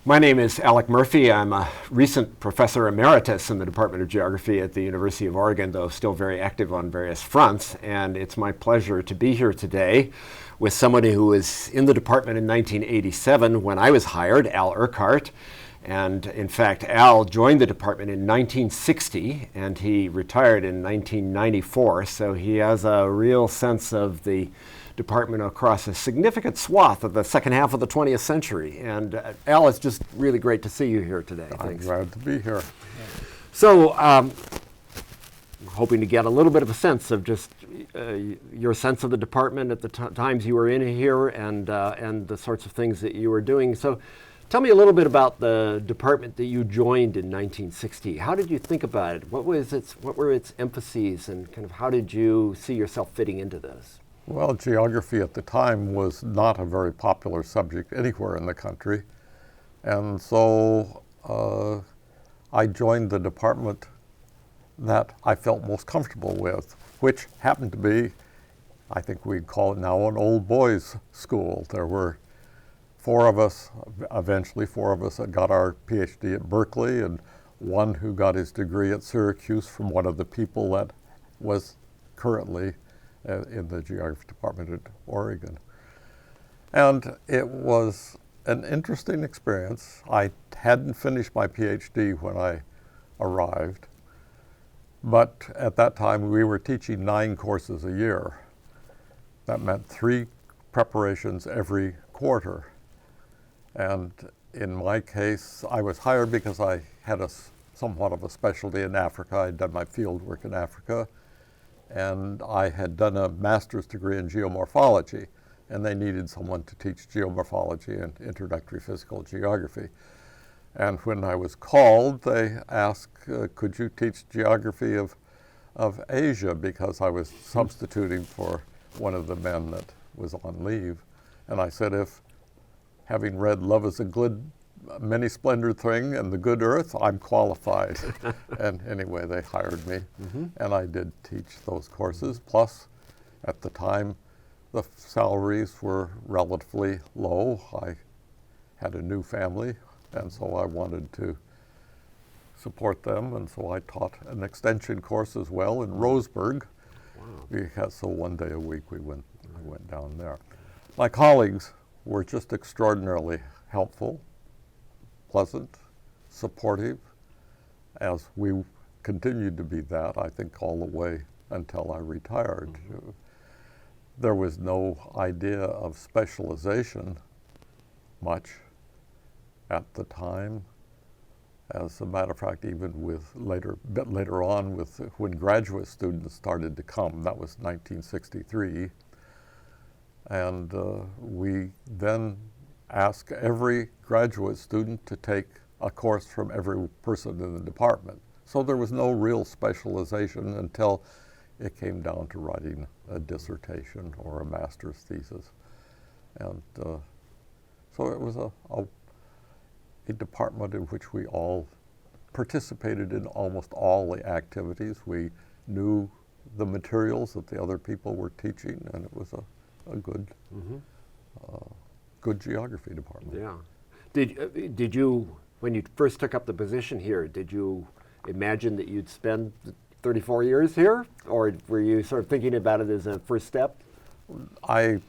My name is Alec Murphy. I'm a recent professor emeritus in the Department of Geography at the University of Oregon, though still very active on various fronts. And it's my pleasure to be here today with somebody who was in the department in 1987 when I was hired, Al Urquhart. And in fact, Al joined the department in 1960 and he retired in 1994. So he has a real sense of the department across a significant swath of the second half of the 20th century. And Al, it's just really great to see you here today. I'm glad to be here. So, hoping to get a little bit of a sense of just your sense of the department at the times you were in here and the sorts of things that you were doing. So, tell me a little bit about the department that you joined in 1960. How did you think about it? What were its emphases, and kind of how did you see yourself fitting into this? Well, geography at the time was not a very popular subject anywhere in the country. And so I joined the department that I felt most comfortable with, which happened to be, I think we'd call it now, an old boys' school. There were eventually four of us that got our PhD at Berkeley, and one who got his degree at Syracuse from one of the people that was currently in the geography department at Oregon. And it was an interesting experience. I hadn't finished my PhD when I arrived, but at that time we were teaching 9 courses a year. That meant 3 preparations every quarter. And in my case, I was hired because I had somewhat of a specialty in Africa. I'd done my field work in Africa, and I had done a master's degree in geomorphology, and they needed someone to teach geomorphology and introductory physical geography. And when I was called, they asked, could you teach geography of Asia, because I was substituting for one of the men that was on leave. And I said, if having read Love is a Good, Many Splendid Thing and The Good Earth, I'm qualified. And anyway, they hired me, and I did teach those courses. Plus, at the time, the salaries were relatively low. I had a new family, and so I wanted to support them, and so I taught an extension course as well in Roseburg. Wow. So one day a week we went down there. My colleagues were just extraordinarily helpful, pleasant, supportive, as we continued to be that, I think, all the way until I retired. There was no idea of specialization much at the time. As a matter of fact, even a bit later on, when graduate students started to come, that was 1963, and we then ask every graduate student to take a course from every person in the department. So there was no real specialization until it came down to writing a dissertation or a master's thesis. And so it was a department in which we all participated in almost all the activities. We knew the materials that the other people were teaching, and it was a good good geography department. Yeah. Did you, when you first took up the position here, did you imagine that you'd spend 34 years here, or were you sort of thinking about it as a first step? I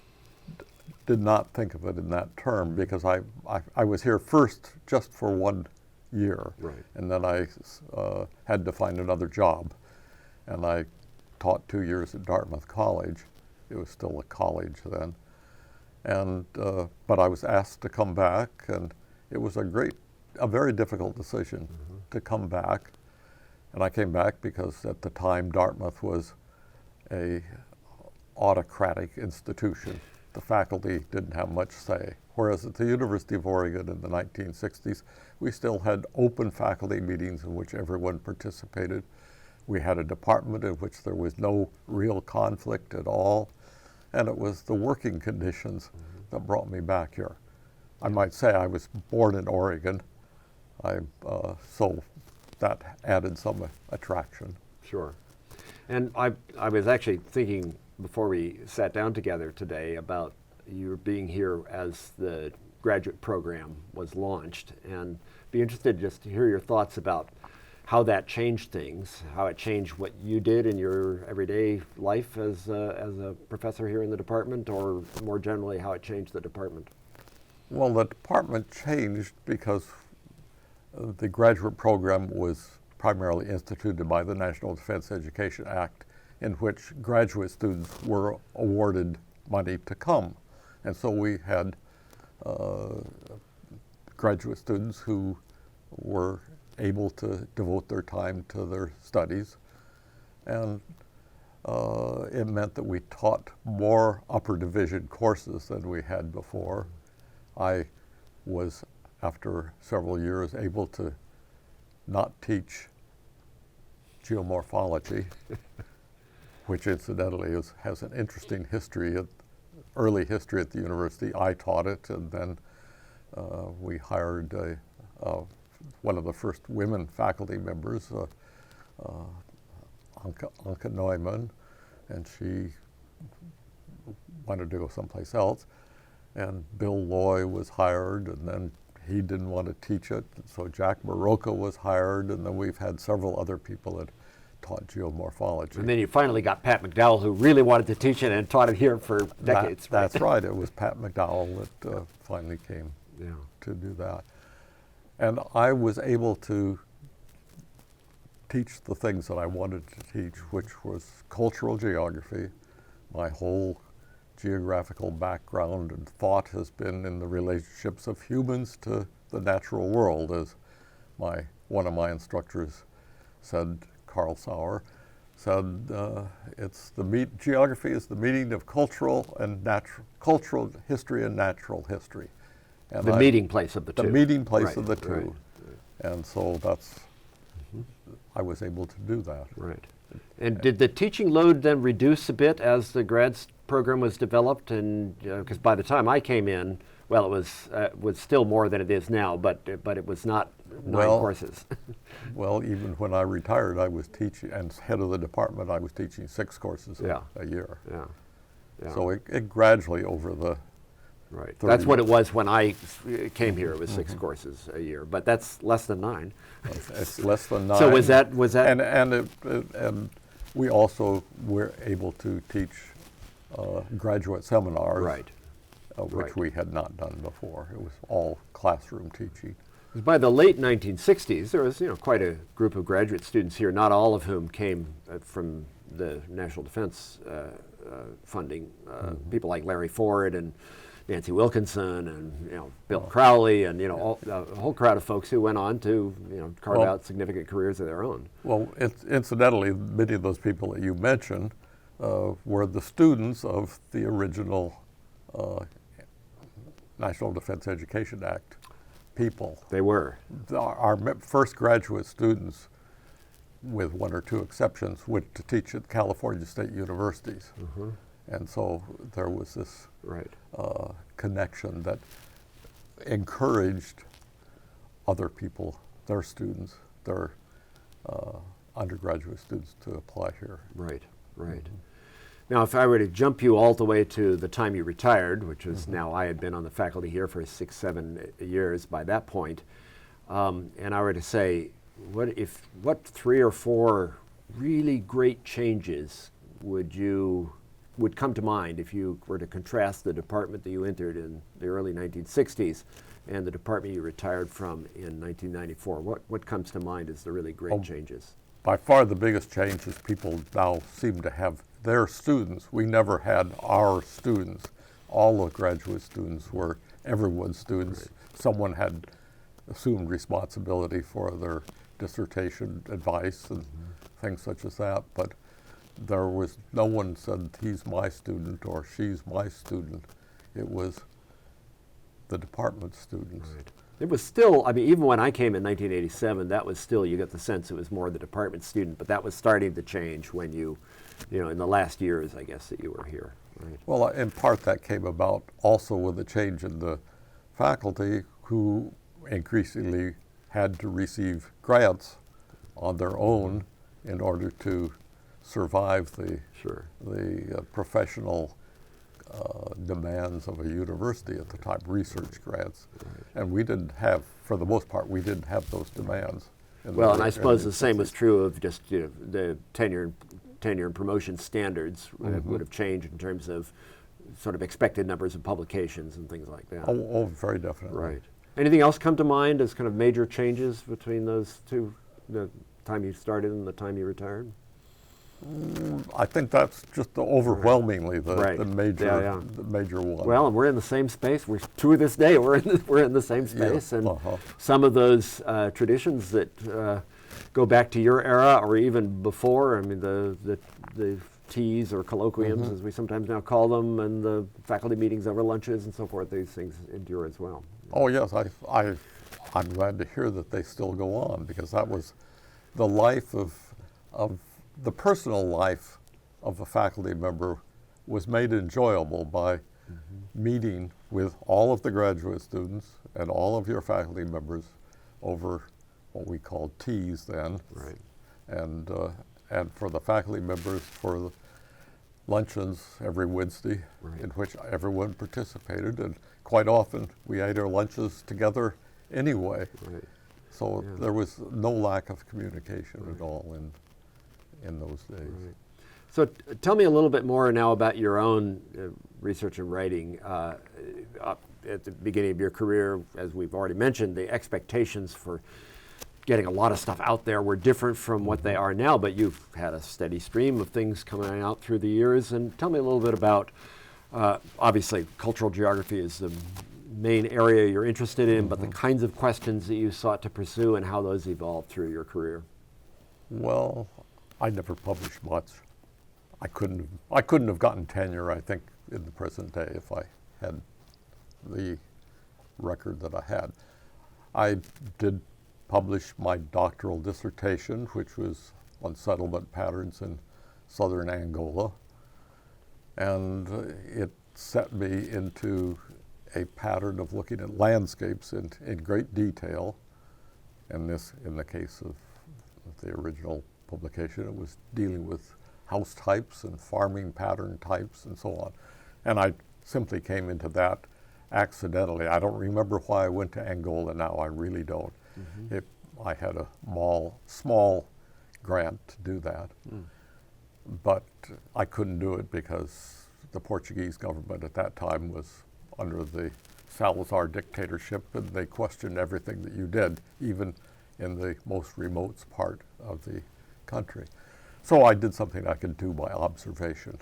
did not think of it in that term, because I was here first just for 1 year, right, and then I had to find another job, and I taught 2 years at Dartmouth College. It was still a college then. And but I was asked to come back, and it was a very difficult decision to come back. And I came back because at the time Dartmouth was a autocratic institution. The faculty didn't have much say. Whereas at the University of Oregon in the 1960s, we still had open faculty meetings in which everyone participated. We had a department in which there was no real conflict at all. And it was the working conditions that brought me back here. I might say I was born in Oregon, so that added some attraction. Sure. And I was actually thinking before we sat down together today about you being here as the graduate program was launched, and be interested just to hear your thoughts about how that changed things, how it changed what you did in your everyday life as a professor here in the department, or more generally, how it changed the department. Well, the department changed because the graduate program was primarily instituted by the National Defense Education Act, in which graduate students were awarded money to come. And so we had graduate students who were able to devote their time to their studies. And it meant that we taught more upper division courses than we had before. I was, after several years, able to not teach geomorphology, which incidentally has an interesting history, early history at the university. I taught it, and then we hired one of the first women faculty members, Anke Neumann, and she wanted to go someplace else. And Bill Loy was hired, and then he didn't want to teach it, so Jack Marocca was hired, and then we've had several other people that taught geomorphology. And then you finally got Pat McDowell, who really wanted to teach it and taught it here for decades. That's right. It was Pat McDowell that finally came to do that. And I was able to teach the things that I wanted to teach, which was cultural geography. My whole geographical background and thought has been in the relationships of humans to the natural world, as one of my instructors said, Carl Sauer, said, geography is the meeting of cultural history and natural history. And the meeting place of the two. The meeting place of the two. Right. And so I was able to do that. Right. And did the teaching load then reduce a bit as the grads program was developed? And because by the time I came in, well, it was still more than it is now, but it was not 9 courses. Well, even when I retired, I was teaching, and head of the department, I was teaching 6 courses a year. Yeah. So it gradually over the Right. That's what it was when I came here. It was 6 courses a year, but that's less than 9. It's less than 9. So was that? And we also were able to teach graduate seminars, right. Which we had not done before. It was all classroom teaching. By the late 1960s, there was quite a group of graduate students here, not all of whom came from the National Defense funding. People like Larry Ford and Nancy Wilkinson and Bill Crowley and a whole crowd of folks who went on to carve out significant careers of their own. Well, incidentally, many of those people that you mentioned were the students of the original National Defense Education Act people. They were. Our first graduate students, with 1 or 2 exceptions, went to teach at California State Universities. And so there was this connection that encouraged other people, their students, their undergraduate students to apply here. Right. Now, if I were to jump you all the way to the time you retired, which was now I had been on the faculty here for 6-7 years by that point, and I were to say, what 3 or 4 really great changes would come to mind if you were to contrast the department that you entered in the early 1960s and the department you retired from in 1994? What comes to mind as the really great changes? By far the biggest change is people now seem to have their students. We never had our students. All the graduate students were everyone's students. Right. Someone had assumed responsibility for their dissertation advice and things such as that, but there was no one said he's my student or she's my student. It was the department students. Right. It was still, even when I came in 1987, that was still, you get the sense it was more the department student, but that was starting to change when in the last years, I guess, that you were here. Right? Well, in part that came about also with a change in the faculty, who increasingly had to receive grants on their own in order to survive the professional demands of a university at the time, research grants. And we didn't have, for the most part, we didn't have those demands. Well, and I suppose the same was true of just the tenure and promotion standards would have changed in terms of sort of expected numbers of publications and things like that. Oh, very definitely. Right. Anything else come to mind as kind of major changes between those two, the time you started and the time you retired? I think that's just overwhelmingly the Right. the major one. Well, and we're in the same space. We're to this day we're in the same space, and some of those traditions that go back to your era or even before. I mean, the teas or colloquiums, as we sometimes now call them, and the faculty meetings over lunches and so forth. These things endure as well. Oh yes, I'm glad to hear that they still go on, because that was the life of the personal life of a faculty member was made enjoyable by meeting with all of the graduate students and all of your faculty members over what we called teas then. Right. And for the faculty members, for the luncheons every Wednesday, Right. in which everyone participated, and quite often we ate our lunches together anyway. Right. So there was no lack of communication at all in those days. Right. So tell me a little bit more now about your own research and writing. At the beginning of your career, as we've already mentioned, the expectations for getting a lot of stuff out there were different from what they are now, but you've had a steady stream of things coming out through the years. And tell me a little bit about, obviously, cultural geography is the main area you're interested in, but the kinds of questions that you sought to pursue and how those evolved through your career. Well, I never published much. I couldn't have gotten tenure, I think, in the present day if I had the record that I had. I did publish my doctoral dissertation, which was on settlement patterns in southern Angola, and it set me into a pattern of looking at landscapes in great detail. And this, in the case of the original publication, it was dealing with house types and farming pattern types and so on. And I simply came into that accidentally. I don't remember why I went to Angola now, I really don't. I had a small grant to do that, but I couldn't do it because the Portuguese government at that time was under the Salazar dictatorship, and they questioned everything that you did, even in the most remote part of the country. So I did something I could do by observation,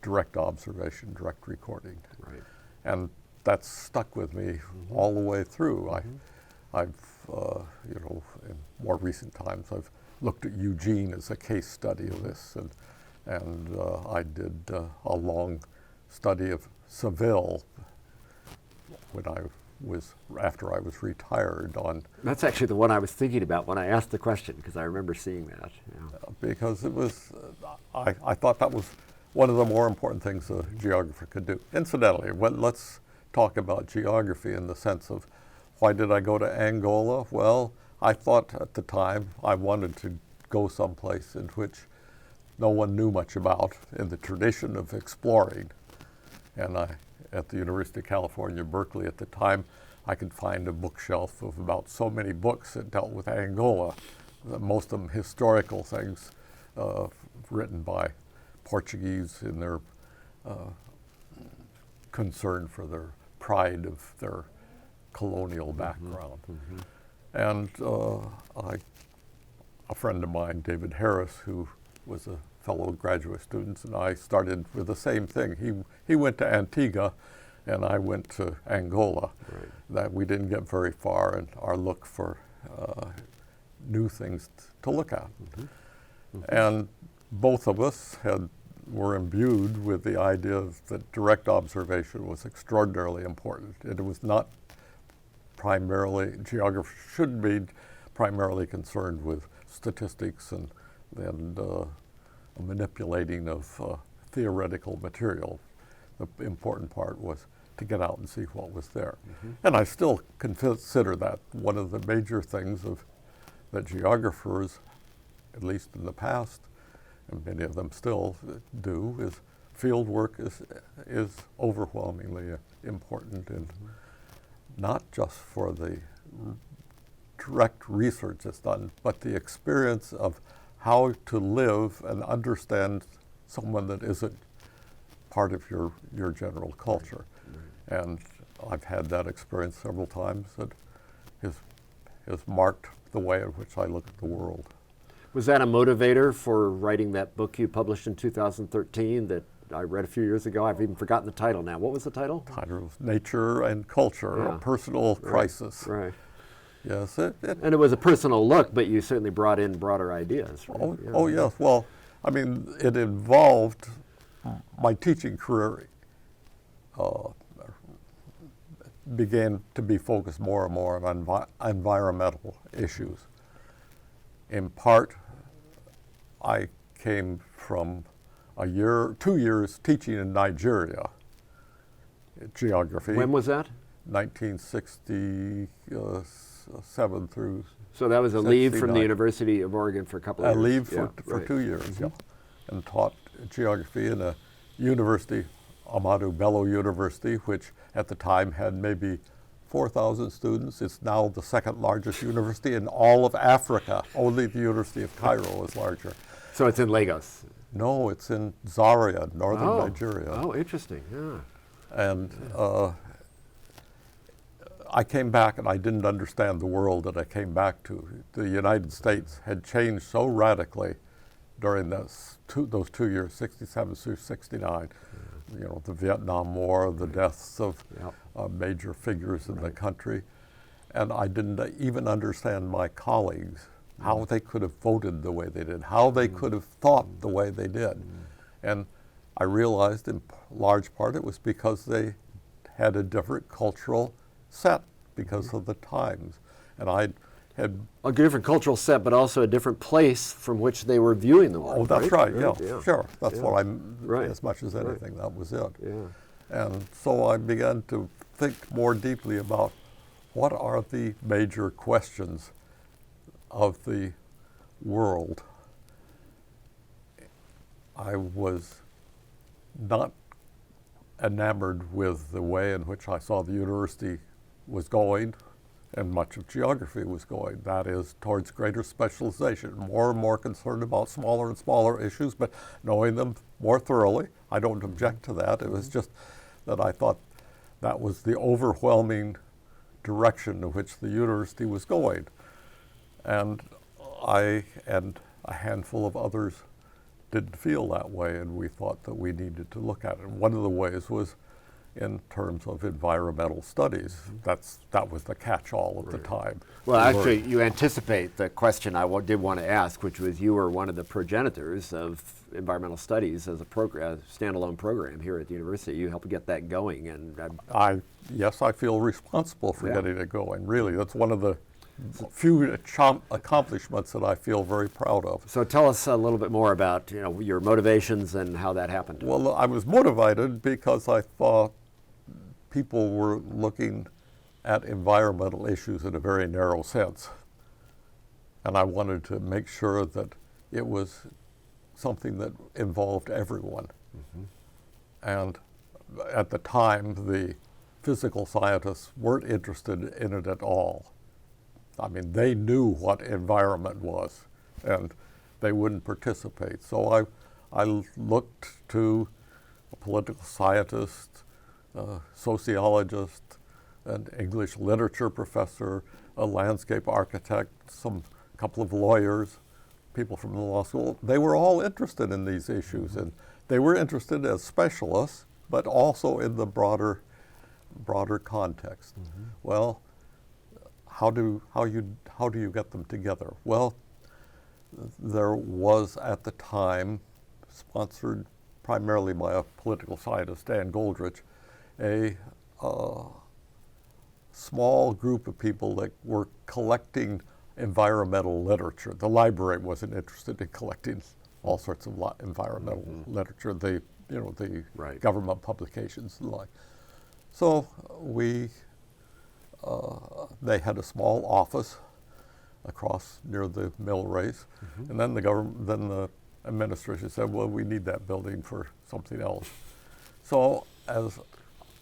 direct recording. Right. And that's stuck with me all the way through. I've in more recent times, I've looked at Eugene as a case study of this, and I did a long study of Seville after I was retired on. That's actually the one I was thinking about when I asked the question, because I remember seeing that. Yeah. Because it was, I thought that was one of the more important things a geographer could do. Incidentally, let's talk about geography in the sense of, why did I go to Angola? Well, I thought at the time I wanted to go someplace in which no one knew much about, in the tradition of exploring. And at the University of California, Berkeley at the time, I could find a bookshelf of about so many books that dealt with Angola, most of them historical things written by Portuguese in their concern for their pride of their colonial background. And a friend of mine, David Harris, who was a fellow graduate student, and I started with the same thing. He went to Antigua, and I went to Angola. Right. That we didn't get very far in our look for new things to look at. And both of us were imbued with the idea that direct observation was extraordinarily important. It was not primarily, geography should be primarily concerned with statistics and manipulating of theoretical material. The important part was to get out and see what was there. And I still consider that one of the major things that geographers, at least in the past, and many of them still do, is field work is overwhelmingly important, and not just for the direct research that's done, but the experience of how to live and understand someone that isn't part of your general culture. Right. And I've had that experience several times that has marked the way in which I look at the world. Was that a motivator for writing that book you published in 2013 that I read a few years ago? I've even forgotten the title now. What was the title? The title was Nature and Culture, a Personal Crisis. Right. Yes. And it was a personal look, but you certainly brought in broader ideas. Right? Oh, yes. Well, I mean, it involved my teaching career began to be focused more and more on environmental issues. In part, I came from 2 years teaching in Nigeria, geography. When was that? 1967 through. So that was a leave from the University of Oregon for a couple of years? A leave for 2 years, yeah. And taught geography in a university, Ahmadu Bello University, which at the time had maybe 4,000 students. It's now the second largest university in all of Africa. Only the University of Cairo is larger. So it's in Lagos? No, it's in Zaria, northern Nigeria. Oh, interesting, yeah. And I came back and I didn't understand the world that I came back to. The United States had changed so radically during those 2 years, 67 through 69. You know, the Vietnam War, the deaths of major figures in the country. And I didn't even understand my colleagues, how they could have voted the way they did, how they could have thought the way they did. And I realized in large part it was because they had a different cultural set because of the times. And I had a different cultural set, but also a different place from which they were viewing the world. Oh, that's right. Yeah, sure. That's what as much as anything, that was it. Yeah. And so I began to think more deeply about what are the major questions of the world. I was not enamored with the way in which I saw the university was going, and much of geography was going. That is, towards greater specialization, more and more concerned about smaller and smaller issues, but knowing them more thoroughly. I don't object to that. It was just that I thought that was the overwhelming direction in which the university was going. And I and a handful of others didn't feel that way, and we thought that we needed to look at it. And one of the ways was in terms of environmental studies. That was the catch-all at the time. Well, actually, you anticipate the question I did want to ask, which was you were one of the progenitors of environmental studies as a standalone program here at the university. You helped get that going, and yes, I feel responsible for getting it going. Really, that's one of the few accomplishments that I feel very proud of. So tell us a little bit more about your motivations and how that happened. Well, I was motivated because I thought people were looking at environmental issues in a very narrow sense. And I wanted to make sure that it was something that involved everyone. And at the time, the physical scientists weren't interested in it at all. I mean, they knew what environment was, and they wouldn't participate. So I looked to a political scientist, a sociologist, an English literature professor, a landscape architect, a couple of lawyers, people from the law school. They were all interested in these issues, and they were interested as specialists, but also in the broader context. Well, how do you get them together? Well, there was at the time, sponsored primarily by a political scientist, Dan Goldrich, a small group of people that were collecting environmental literature. The library wasn't interested in collecting all sorts of environmental literature, the government publications and the like. So they had a small office across near the mill race, and then the administration said, well, we need that building for something else. So as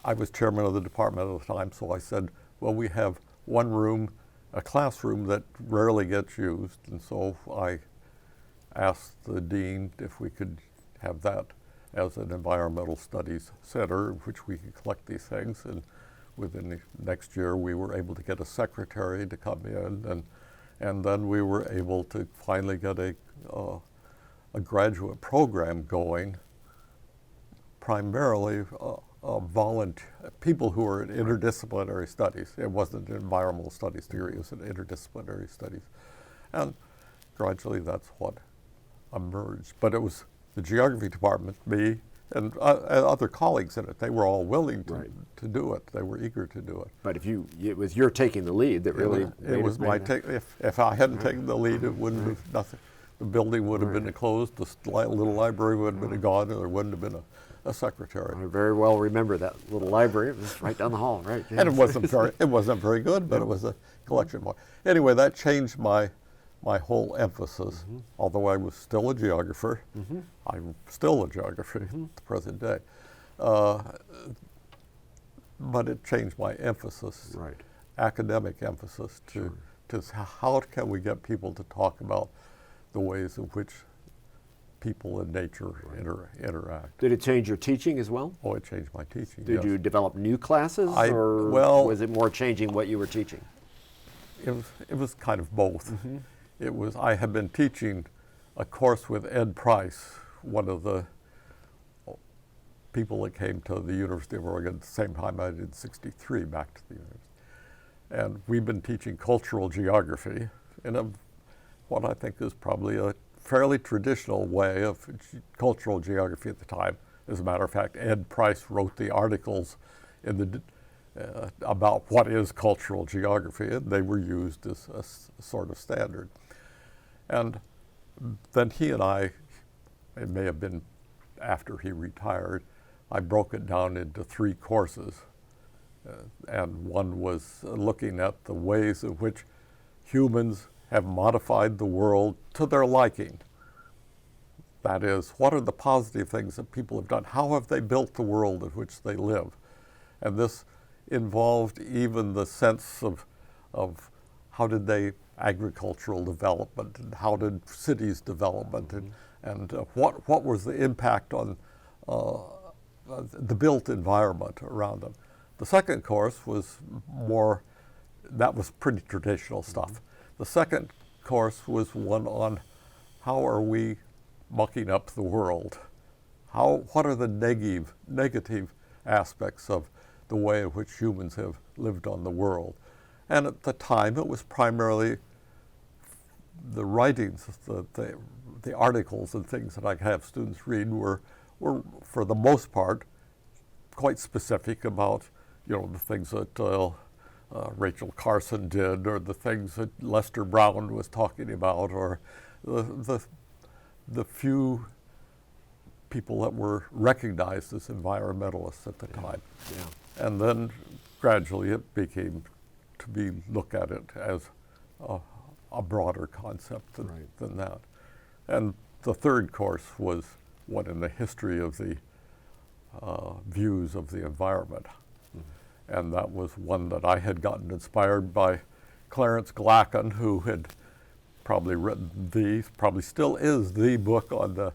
I was chairman of the department at the time, so I said, well, we have one room, a classroom that rarely gets used, and so I asked the dean if we could have that as an environmental studies center in which we could collect these things. And within the next year, we were able to get a secretary to come in, and then we were able to finally get a graduate program going, primarily people who are in interdisciplinary studies. It wasn't an environmental studies degree, it was an interdisciplinary studies. And gradually that's what emerged. But it was the geography department, me, and other colleagues in it. They were all willing to do it. They were eager to do it. But it was your taking the lead that really it was my take. If I hadn't taken the lead, it wouldn't have nothing. The building would have been closed. The little library would have been gone, and there wouldn't have been a secretary. I very well remember that little library. It was right down the hall, right? Yeah. And it wasn't very good, but it was a collection. Anyway, that changed my whole emphasis. Although I was still a geographer, I'm still a geographer at the present day. But it changed my emphasis, academic emphasis, to how can we get people to talk about the ways in which people and nature interact. Did it change your teaching as well? Oh, it changed my teaching. Did you develop new classes, or was it more changing what you were teaching? It was kind of both. I had been teaching a course with Ed Price, one of the people that came to the University of Oregon at the same time I did in '63 back to the university. And we've been teaching cultural geography in what I think is probably a fairly traditional way of cultural geography at the time. As a matter of fact, Ed Price wrote the articles in about what is cultural geography, and they were used as a sort of standard. And then he and I, it may have been after he retired, I broke it down into 3 courses. And one was looking at the ways in which humans have modified the world to their liking. That is, what are the positive things that people have done? How have they built the world in which they live? And this involved even the sense of how did they agricultural development, and how did cities development, and what was the impact on the built environment around them. The second course was that was pretty traditional stuff. The second course was one on how are we mucking up the world? What are the negative aspects of the way in which humans have lived on the world? And at the time, it was primarily the writings, the articles and things that I have students read were for the most part quite specific about, the things that Rachel Carson did, or the things that Lester Brown was talking about, or the few people that were recognized as environmentalists at the time. Yeah. And then gradually it became to be looked at it as a broader concept than that. And the third course was one in the history of the views of the environment. And that was one that I had gotten inspired by Clarence Glacken, who had probably written probably still is the book on the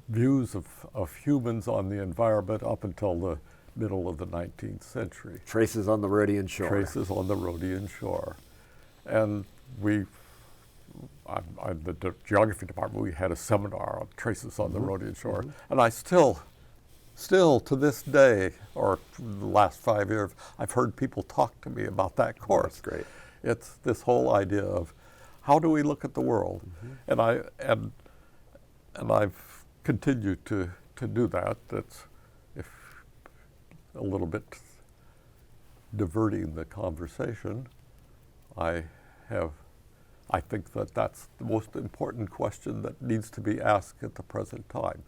views of humans on the environment up until the middle of the 19th century. Traces on the Rhodian Shore. Traces on the Rhodian Shore. And in the geography department, we had a seminar on traces on the Rhodian Shore. And I still to this day, or the last 5 years, I've heard people talk to me about that course. That's great. It's this whole idea of how do we look at the world? And I've continued to do that. That's a little bit diverting the conversation. I think that's the most important question that needs to be asked at the present time.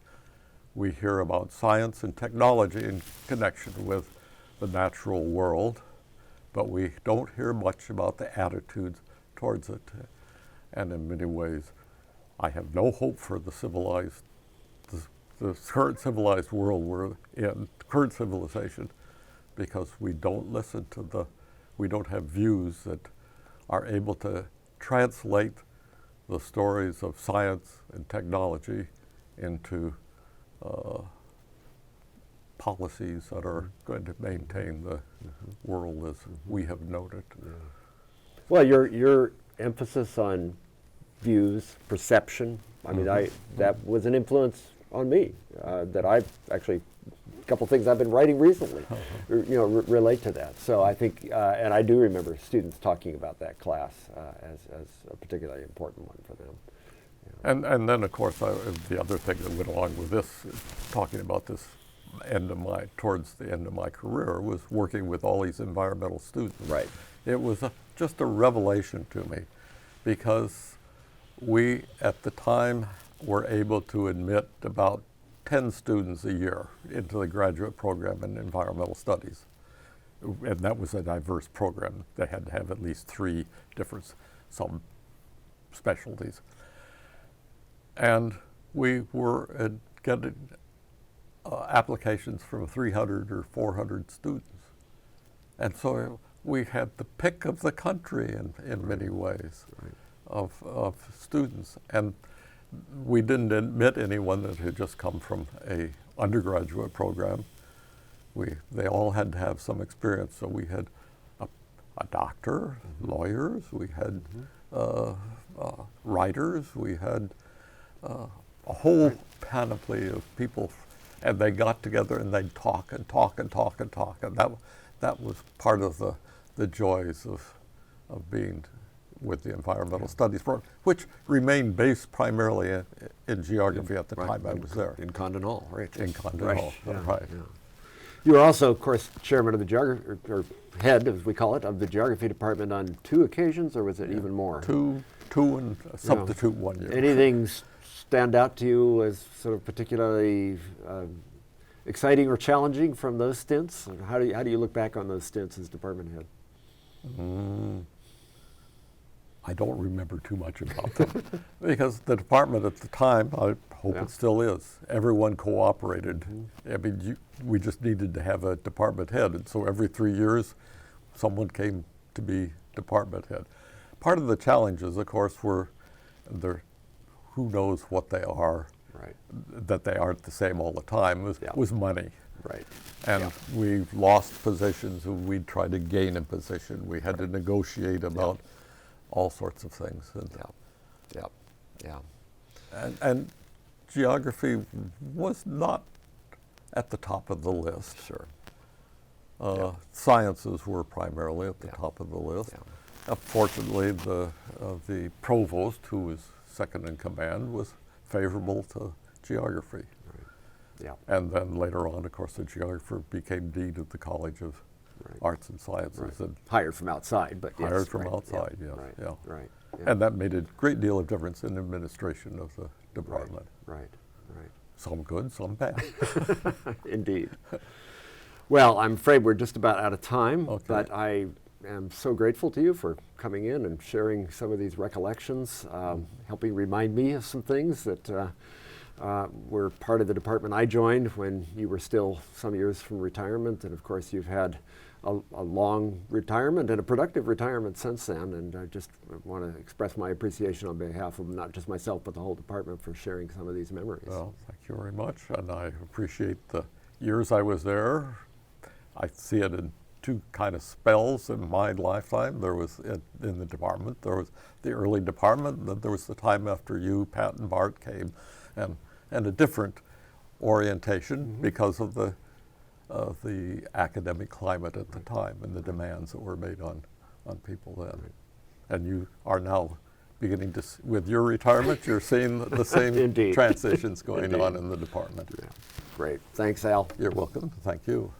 We hear about science and technology in connection with the natural world, but we don't hear much about the attitudes towards it. And in many ways, I have no hope for the current civilized world we're in, current civilization, because we don't listen to we don't have views that are able to translate the stories of science and technology into policies that are going to maintain the world as we have known it. Well, your emphasis on views, perception, I mean, that was an influence on me that I've actually, a couple things I've been writing recently, relate to that. So I think, and I do remember students talking about that class as a particularly important one for them. And then, of course, the other thing that went along with this, talking about this towards the end of my career, was working with all these environmental students. Right. It was just a revelation to me, because we, at the time, were able to admit about 10 students a year into the graduate program in environmental studies. And that was a diverse program. They had to have at least 3 different specialties. And we were getting applications from 300 or 400 students. And so we had the pick of the country in many ways of students. And we didn't admit anyone that had just come from a undergraduate program. They all had to have some experience. So we had a doctor, lawyers, we had writers, we had a whole panoply of people, and they got together and they'd talk and talk and talk and talk, and that was part of the joys of being with the environmental studies program, which remained based primarily in geography at the time I was there. In Condon Hall, right? In Condon Hall, right. Yeah. You were also, of course, chairman of the geography, or head, as we call it, of the geography department on 2 occasions, or was it even more? Two and a substitute 1 year. Anything stand out to you as sort of particularly exciting or challenging from those stints? How do you look back on those stints as department head? I don't remember too much about them because the department at the time, I hope it still is, everyone cooperated. I mean, we just needed to have a department head, and so every 3 years someone came to be department head. Part of the challenges, of course, were who knows what they are, that they aren't the same all the time, was money. Right. And we lost positions, and we'd try to gain a position. We had to negotiate about all sorts of things. And geography was not at the top of the list. Sure. Sciences were primarily at the top of the list. Fortunately, the provost, who was second in command, was favorable to geography. And then later on, of course, the geographer became dean of the College of Arts and Sciences. And hired from outside, but hired from outside, yes. Right. And that made a great deal of difference in the administration of the department. Right. Some good, some bad. Indeed. Well, I'm afraid we're just about out of time, Okay. but I am so grateful to you for coming in and sharing some of these recollections, helping remind me of some things that were part of the department I joined when you were still some years from retirement, and of course you've had a long retirement and a productive retirement since then, and I just want to express my appreciation on behalf of not just myself but the whole department for sharing some of these memories. Well, thank you very much, and I appreciate the years I was there. I see it in 2 kind of spells in my lifetime. There was in the department, there was the early department, and then there was the time after you, Pat and Bart came, and a different orientation because of the academic climate at the time and the demands that were made on people then. And you are now beginning to, with your retirement, you're seeing the same transitions going on in the department. Great. Thanks, Al. You're welcome. Thank you.